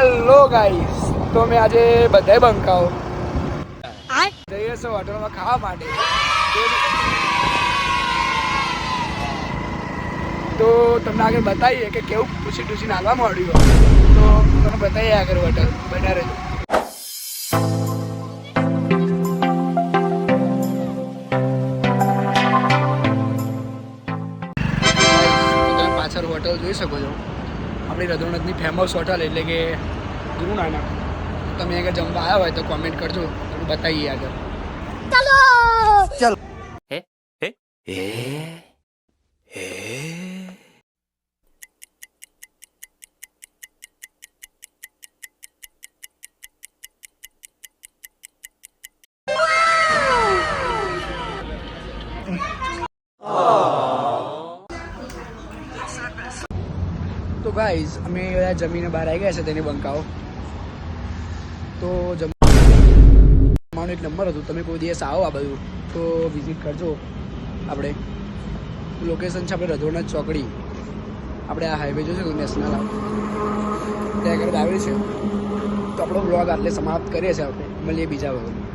Hello guys, તો મેં આજે બધાય બંકાઓ જઈએ છીએ હોટલમાં ખાવા માટે. તો તમને આગળ બતાવીએ કે કેવું ટૂસી ટૂસી નાખવા માંડ્યું. તો તમને બતાવીએ આગળ હોટલ બના રહેજો. પાછળ હોટલ જોઈ શકો છો, આપણી રધોણતની ફેમસ હોટલ એટલે કે ગુરુ નાનક. તમે આગળ જમવા આવ્યા હોય તો કોમેન્ટ કરજો, તો બતાવીએ આગળ. ચાલો ચાલો. હે હે હે હે તો ગાઈઝ અમે જમીને બહાર આવી ગયા છે તેની બંકાઓ. તો જમવાનું એક નંબર હતું. તમે કોઈ દિવસ આવો આ બધું તો વિઝિટ કરજો. આપણે લોકેશન છે આપણે રધોણા ચોકડી. આપણે આ હાઈવે જોશે તો નેશનલ ત્યાં આગળ આવેલું છે. તો આપણો બ્લોગ આટલે સમાપ્ત કરીએ છીએ. આપણે મળીએ બીજા વખત.